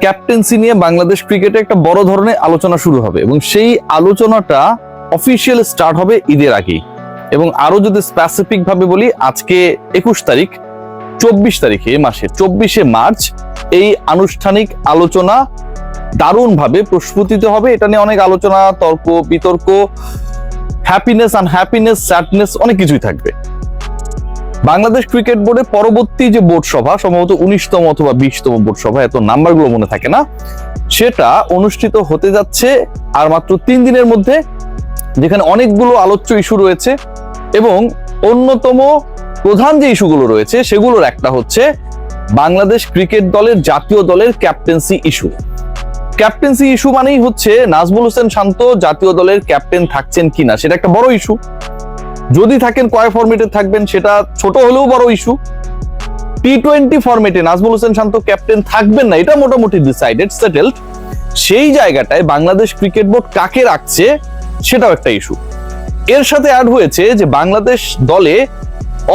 Captaincy নিয়ে বাংলাদেশ ক্রিকেটে একটা বড় ধরনের আলোচনা শুরু হবে এবং সেই আলোচনাটা অফিসিয়াল স্টার্ট হবে ঈদের আগেই। এবং আরো যদি স্পেসিফিক ভাবে বলি, আজকে 21 তারিখ, 24 তারিখে মাসের 24শে মার্চ এই আনুষ্ঠানিক আলোচনা দারুণভাবে প্রস্ফুটিত হবে। এটা নিয়ে অনেক আলোচনা, তর্ক বিতর্ক, হ্যাপিনেস আনহ্যাপিনেস, স্যাডনেস, অনেক কিছুই থাকবে। বাংলাদেশ ক্রিকেট বোর্ডের পরবর্তী যে বোর্ড সভা, সম্ভবত 19তম অথবা 20তম বোর্ড সভা, এত নাম্বারগুলো মনে থাকে না, সেটা অনুষ্ঠিত হতে যাচ্ছে আর মাত্র 3 দিনের মধ্যে, যেখানে অনেকগুলো আলোচ্য ইস্যু রয়েছে এবং অন্যতম প্রধান যে ইস্যুগুলো রয়েছে সেগুলোর একটা হচ্ছে বাংলাদেশ ক্রিকেট দলের, জাতীয় দলের ক্যাপ্টেন্সি ইস্যু। ক্যাপ্টেন্সি ইস্যু মানেই হচ্ছে নাজমুল হোসেন শান্ত জাতীয় দলের ক্যাপ্টেন থাকছেন কিনা, সেটা একটা বড় ইস্যু। যদি থাকেন কয় ফরম্যাটে থাকবেন সেটা ছোট হলেও বড় ইস্যু। টি-20 ফরম্যাটে নাজমুল হোসেন শান্ত ক্যাপ্টেন থাকবেন না, এটা মোটামুটি ডিসাইডেড, সেটেলড। সেই জায়গাটায় বাংলাদেশ ক্রিকেট বোর্ড কাকে রাখছে সেটাও একটা ইস্যু। এর সাথে অ্যাড হয়েছে যে বাংলাদেশ দলে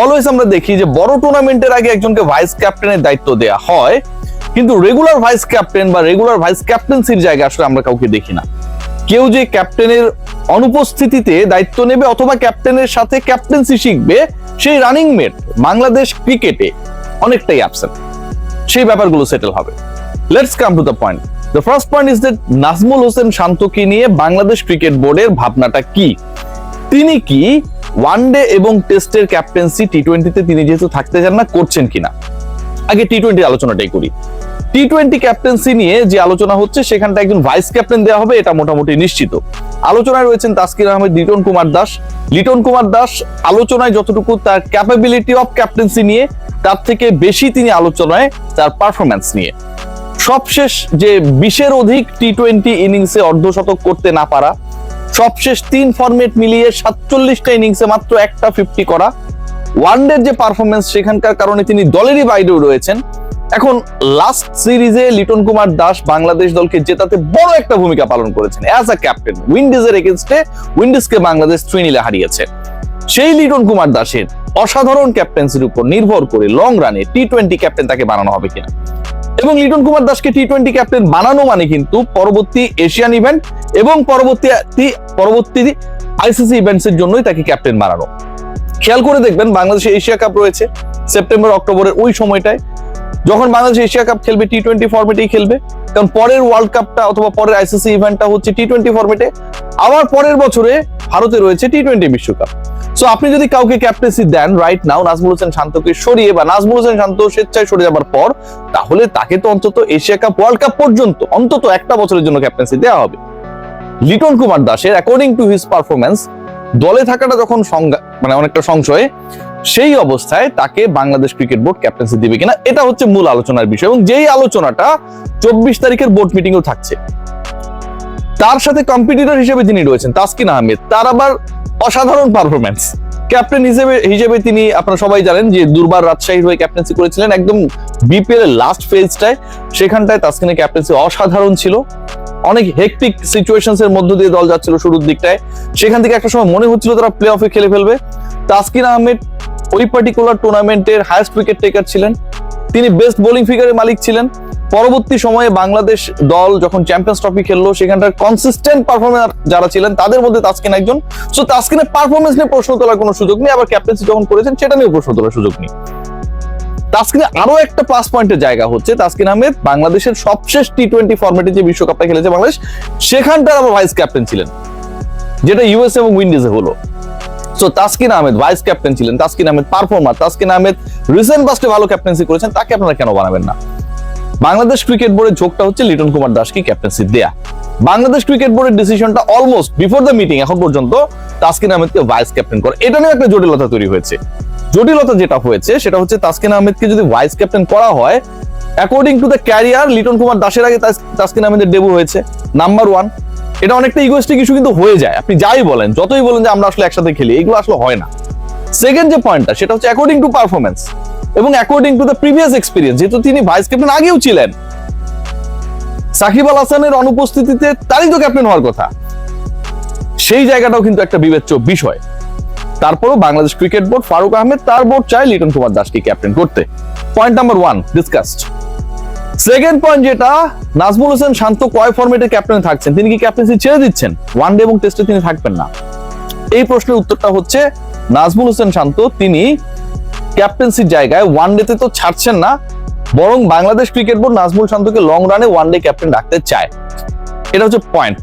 অলওয়েজ আমরা দেখি যে বড় টুর্নামেন্টের আগে একজনকে ভাইস ক্যাপ্টেনের দায়িত্ব দেয়া হয়, কিন্তু রেগুলার ভাইস ক্যাপ্টেন বা রেগুলার ভাইস ক্যাপ্টেন্সির জায়গায় আসলে আমরা কাউকে দেখি না। কেউ যে ক্যাপ্টেনের অনুপস্থিতিতে দায়িত্ব নেবে অথবা ক্যাপ্টেনের সাথে ক্যাপ্টেন্সি শিখবে, সেই রানিং মেট বাংলাদেশ ক্রিকেটে অনেকটাই অ্যাবসেন্ট। সেই ব্যাপারগুলো সেটেল হবে। Let's come to the point. The first point is that Nazmul Hossain শান্তকে নিয়ে বাংলাদেশ ক্রিকেট বোর্ডের ভাবনাটা কি। তিনি কি ওয়ানডে এবং টেস্টের ক্যাপ্টেন্সি টি-20তে তিনি যেহেতু থাকতে চান না, করছেন কিনা। আগে টি-20 আলোচনাটাই করি। টি-20 ক্যাপ্টেন্সি নিয়ে যে আলোচনা হচ্ছে সেখানটা একজন ভাইস ক্যাপ্টেন দেওয়া হবে, এটা মোটামুটি নিশ্চিত। আলোচনায় রয়েছেন তাসকিন আহমেদ, লিটন কুমার দাস। লিটন কুমার দাস আলোচনায় যতটুকু তার ক্যাপাবিলিটি অফ ক্যাপ্টেন্সি নিয়ে, তার থেকে বেশি তিনি আলোচনায় তার পারফরম্যান্স নিয়ে। সবশেষ যে 20-এর অধিক টি-20 ইনিংসে অর্ধশতক করতে না পারা, সবশেষ 3 ফরম্যাট মিলিয়ে 47টা ইনিংসে মাত্র একটা 50 করা, ওয়ানডের যে পারফরম্যান্স সেখানকার কারণে তিনি দলেরই বাইরেও রয়েছেন। এখন লাস্ট সিরিজে লিটন কুমার দাস বাংলাদেশ দলকে জেতাতে বড় একটা ভূমিকা পালন করেছেন অ্যাজ আ ক্যাপ্টেন। উইন্ডিজের এগেইনস্টে উইন্ডিজকে বাংলাদেশ 3-0 হারিয়েছে। সেই লিটন কুমার দাসের অসাধারণ ক্যাপ্টেন্সির উপর নির্ভর করে লং রানে টি-20 ক্যাপ্টেন তাকে বানানো হবে কিনা। এবং লিটন কুমার দাসকে টি-20 ক্যাপ্টেন বানানো মানে কিন্তু পরবর্তী এশিয়ান ইভেন্ট এবং পরবর্তী আইসিসি ইভেন্টস এর জন্যই তাকে ক্যাপ্টেন বানানো। খেয়াল করে দেখবেন বাংলাদেশে এশিয়া কাপ রয়েছে সেপ্টেম্বর অক্টোবরের ওই সময়টায়। যখন বাংলাদেশ এশিয়া কাপ খেলবে টি-20 ফরম্যাটেই খেলবে, কারণ পরের ওয়ার্ল্ড কাপটা অথবা পরের আইসিসি ইভেন্টটা হচ্ছে টি-20 ফরম্যাটে। আবার পরের বছরে ভারতে রয়েছে টি-20 বিশ্বকাপ। সো আপনি যদি কাউকে ক্যাপ্টেন্সি দেন রাইট নাও, নাজমুল হোসেন শান্তকে সরিয়ে বা নাজমুল হোসেন শান্ত স্বেচ্ছায় সরে যাবার পর, তাহলে তাকে তো অন্তত এশিয়া কাপ, ওয়ার্ল্ড কাপ পর্যন্ত অন্তত একটা বছরের জন্য ক্যাপ্টেন্সি দেওয়া হবে। লিটন কুমার দাসের অ্যাকর্ডিং টু হিজ পারফরম্যান্স দলে থাকাটা যখন অনেকটা সংশয়, সেই অবস্থায় তাকে বাংলাদেশ ক্রিকেট বোর্ড ক্যাপ্টেন্সি দিবে কিনা, এটা হচ্ছে মূল আলোচনার বিষয়। এবং যেই আলোচনাটা 24 তারিখের বোর্ড মিটিংও থাকছে। তার সাথে কম্পিটিটর হিসেবে যিনি রয়েছেন তাসকিন আহমেদ, তার আবার অসাধারণ পারফরম্যান্স। ক্যাপ্টেন হিসেবে তিনি, আপনারা সবাই জানেন যে দুর্বার রাজশাহীর হয়ে ক্যাপ্টেন্সি করেছিলেন একদম বিপিএল এর লাস্ট ফেজটায়। সেখানটায় তাসকিনের ক্যাপ্টেন্সি অসাধারণ ছিল। অনেক হেকটিক সিচুয়েশনস এর মধ্য দিয়ে দল যাচ্ছিল শুরুর দিকটায়, সেখান থেকে একটা সময় মনে হচ্ছিল তারা প্লে অফে খেলে ফেলবে। তাসকিন আহমেদ ওই পার্টিকুলার টুর্নামেন্টের হাইয়েস্ট উইকেট টেকার ছিলেন, তিনি বেস্ট বোলিং ফিগারের মালিক ছিলেন। পরবর্তী সময়ে বাংলাদেশ দল যখন চ্যাম্পিয়ন্স ট্রফি খেললো, সেখানটার কনসিস্টেন্ট পারফরম্যার যারা ছিলেন তাদের মধ্যে তাসকিন একজন। সো তাসকিনের পারফরম্যান্স নিয়ে প্রশ্ন তোলার কোনো সুযোগ নেই, আবার ক্যাপ্টেন্সি যখন করেছেন সেটা নিয়েও প্রশ্ন তোলার সুযোগ নেই। তাসকিনের আরো একটা প্লাস পয়েন্টের জায়গা হচ্ছে তাসকিন আহমেদ বাংলাদেশের সবশেষ টি-20 ফরম্যাটে যে বিশ্বকাপটা খেলেছে বাংলাদেশ, সেখানটার আবার ভাইস ক্যাপ্টেন ছিলেন, যেটা ইউএস এবং উইন্ডিজে হলো। So Taskin Ahmed vice captain ছিলেন, তাসকিন আহমেদ পারফর্মার, তাসকিন আহমেদ রিসেন্ট পাস্টে ভালো ক্যাপ্টেন্সি করেছেন, তাকে আপনারা কেন বানাবেন না। বাংলাদেশ ক্রিকেট বোর্ডের ঝোঁকটা হচ্ছে লিটন কুমার দাসকে ক্যাপ্টেন্সি দেয়া। বাংলাদেশ ক্রিকেট বোর্ডের ডিসিশনটা অলমোস্ট বিফোর দ্য মিটিং এখন পর্যন্ত তাসকিন আহমেদকে ভাইস ক্যাপ্টেন করে। এটা নিয়ে একটা জটিলতা তৈরি হয়েছে। জটিলতা যেটা হয়েছে সেটা হচ্ছে তাসকিন আহমেদকে যদি ভাইস ক্যাপ্টেন করা হয়, according to the career Liton Kumar দাসের আগে তাসকিন আহমেদের ডেবু হয়েছে, নাম্বার 1। এটা অনেকটা ইগোইস্টিক ইস্যু কিন্তু হয়ে যায়, আপনি যাই বলেন, যতই বলেন যে আমরা আসলে একসাথে খেলি, এগুলো আসলে হয় না। সেকেন্ড যে পয়েন্টটা সেটা হচ্ছে অ্যাকর্ডিং টু পারফরম্যান্স এবং according to the previous experience, যেহেতু তিনি ভাইস ক্যাপ্টেন আগেও ছিলেন, সাকিব আল হাসানের অনুপস্থিতিতে তারই তো ক্যাপ্টেন হওয়ার কথা। সেই জায়গাটাও কিন্তু একটা বিবেচ্য বিষয়। তারপরও বাংলাদেশ ক্রিকেট বোর্ড, ফারুক আহমেদ, তার বোর্ড চায় লিটন কুমার দাসকে ক্যাপ্টেন করতে। Point number 1 discussed. Second point যেটা, নাজমুল হোসেন শান্ত কয় ফরম্যাটের ক্যাপ্টেন থাকছেন, তিনি কি ক্যাপ্টেন্সি ছেড়ে দিচ্ছেন? ওয়ানডে এবং টেস্টে তিনি থাকবেন না। এই প্রশ্নের উত্তরটা হচ্ছে নাজমুল হোসেন শান্ত তিনি ক্যাপ্টেন্সির জায়গায় ওয়ানডেতে তো ছাড়ছেন না, বরং বাংলাদেশ ক্রিকেট বোর্ড নাজমুল শান্তকে লং রানে ওয়ানডে ক্যাপ্টেন রাখতে চায়। এটা হচ্ছে পয়েন্ট।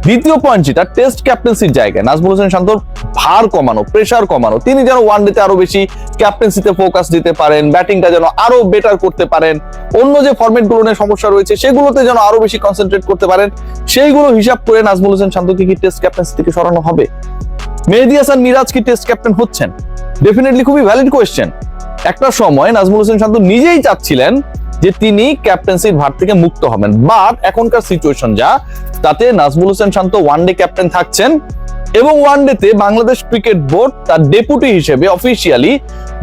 দ্বিতীয় পয়েন্ট যেটা, টেস্ট ক্যাপ্টেন্সির জায়গায় নাজমুল হোসেন শান্তর ভার কমানো, প্রেসার কমানো, তিনি যেন ওয়ানডেতে আরো বেশি ক্যাপ্টেন্সিতে ফোকাস দিতে পারেন, ব্যাটিংটা যেন আরো বেটার করতে পারেন, অন্য যে ফরম্যাট গুলো নিয়ে সমস্যা রয়েছে সেগুলোতে যেন আরো বেশি কনসেন্ট্রেট করতে পারেন, সেইগুলো হিসাব করে নাজমুল হোসেন শান্তকে কি টেস্ট ক্যাপ্টেন্সি থেকে সরানো হবে? মেহেদী হাসান মিরাজ কি টেস্ট ক্যাপ্টেন হচ্ছেন? ডেফিনেটলি খুবই ভ্যালিড কোয়েশ্চেন। একটা সময় নাজমুল হোসেন শান্ত নিজেই চাচ্ছিলেন যে তিনি ক্যাপ্টেন্সির ভার থেকে মুক্ত হবেন, বাট এখনকার সিচুয়েশন যা, তাতে নাজমুল হোসেন শান্ত ওয়ানডে ক্যাপ্টেন থাকছেন এবং ওয়ানডেতে বাংলাদেশ ক্রিকেট বোর্ড তার ডেপুটি হিসেবে অফিসিয়ালি,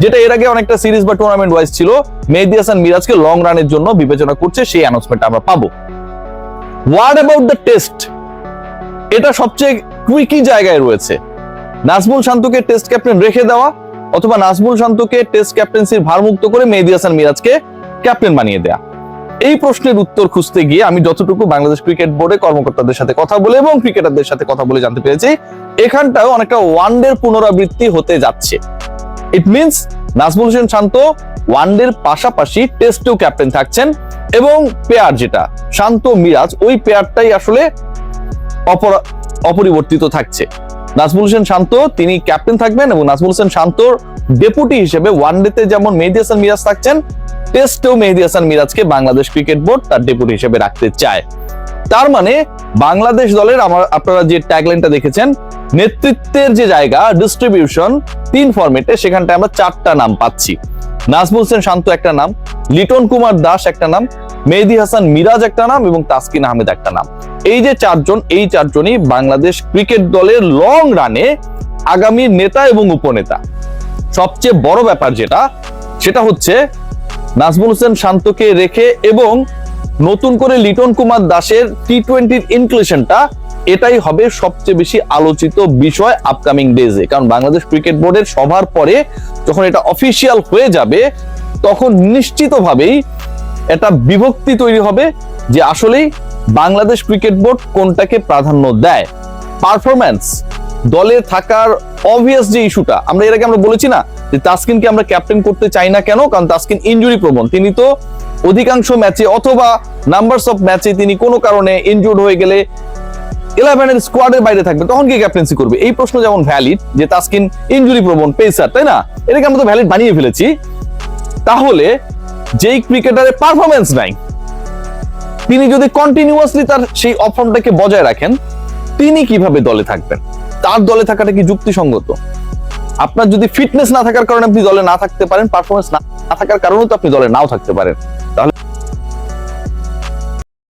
যেটা এর আগে অনেকটা সিরিজ বা টুর্নামেন্ট ওয়াইজ ছিল, মেহেদী হাসান মিরাজকে লং রানের জন্য বিবেচনা করছে, সেই অ্যানাউন্সমেন্ট আমরা পাবো। What about the test? এটা সবচেয়ে ট্রিকি জায়গায় রয়েছে। নাজমুল শান্তকে টেস্ট ক্যাপ্টেন রেখে দেওয়া অথবা নাজমুল শান্তকে টেস্ট ক্যাপ্টেন্সির ভারমুক্ত করে মেহেদী হাসান মিরাজকে ক্যাপ্টেন বানিয়ে দেয়া। এই প্রশ্নের উত্তর খুঁজতে গিয়ে আমি যতটুকু বাংলাদেশ ক্রিকেট বোর্ডে কর্মকর্তাদের সাথে কথা বলে এবং ক্রিকেটারদের সাথে কথা বলে জানতে পেরেছি, এখানটাও অনেকটা ওয়ানডের পুনরাবৃত্তি হতে যাচ্ছে। ইট মিনস নাজমুল হোসেন শান্ত ওয়ানডের পাশাপাশি টেস্টেও ক্যাপ্টেন থাকছেন এবং পেয়ার যেটা শান্ত মিরাজ, ওই পেয়ারটাই আসলে অপরিবর্তিত থাকছে। নাজমুল হোসেন শান্ত তিনি ক্যাপ্টেন থাকবেন এবং নাজমুল হোসেন শান্তর ডেপুটি হিসেবে ওয়ানডেতে যেমন মেহেদী হাসান মিরাজ থাকছেন, টেস্টেও মেহেদী হাসান মিরাজকে বাংলাদেশ ক্রিকেট বোর্ড তার ডেপুটি হিসেবে রাখতে চায়। তার মানে বাংলাদেশ দলের আপনারা যে ট্যাগলাইনটা দেখেছেন, নেতৃত্বের যে জায়গা ডিস্ট্রিবিউশন 3 ফরম্যাটে, সেখানটায় আমরা 4টা নাম পাচ্ছি। নাজমুল হোসেন শান্ত একটা নাম, লিটন কুমার দাস একটা নাম, মেহেদী হাসান মিরাজ একটা নাম এবং তাসকিন আহমেদ একটা নাম। এই যে 4 জন, এই 4 জনই বাংলাদেশ ক্রিকেট দলের লং রানে আগামী নেতা এবং উপনেতা। সবচেয়ে বড় ব্যাপার যেটা, সেটা হচ্ছে নাজমুল হোসেন শান্তকে রেখে এবং নতুন করে লিটন কুমার দাসের টি-20 ইনক্লুশনটা, এটাই হবে সবচেয়ে বেশি আলোচিত বিষয় আপকামিং ডেজে। কারণ বাংলাদেশ ক্রিকেট বোর্ডের সভার পরে যখন এটা অফিসিয়াল হয়ে যাবে, তখন নিশ্চিতভাবেই এটা বিভক্তি তৈরি হবে যে আসলেই বাংলাদেশ ক্রিকেট বোর্ড কোনটাকে প্রাধান্য দেয়। পারফরম্যান্স, দলে থাকার অবভিয়াস যে ইস্যুটা, আমরা এর আগে আমরা বলেছি না যে তাসকিনকে আমরা ক্যাপ্টেন করতে চাই না কেন, কারণ তাসকিন ইনজুরি প্রবণ। তিনি তো অধিকাংশ ম্যাচে অথবা নাম্বারস অফ ম্যাচে তিনি কোনো কারণে ইনজুর্ড হয়ে গেলে 11 এর স্কোয়াডের বাইরে থাকবে, তখন কি ক্যাপ্টেন্সি করবে? এই প্রশ্ন যেমন ভ্যালিড যে তাসকিন ইনজুরি প্রবণ পেসার, তাই না? এটাকে আমরা তো ভ্যালিড বানিয়ে ফেলেছি। তাহলে যেই ক্রিকেটারের পারফরম্যান্স নাই, তিনি যদি কন্টিনিউয়াসলি তার সেই অফর্মটাকে বজায় রাখেন, তিনি কিভাবে দলে থাকবেন? তার দলে থাকাটা কি যুক্তিসঙ্গত? আপনার যদি ফিটনেস না থাকার কারণে আপনি দলে না থাকতে পারেন, পারফরমেন্স না থাকার কারণেও তো আপনি দলে নাও থাকতে পারেন।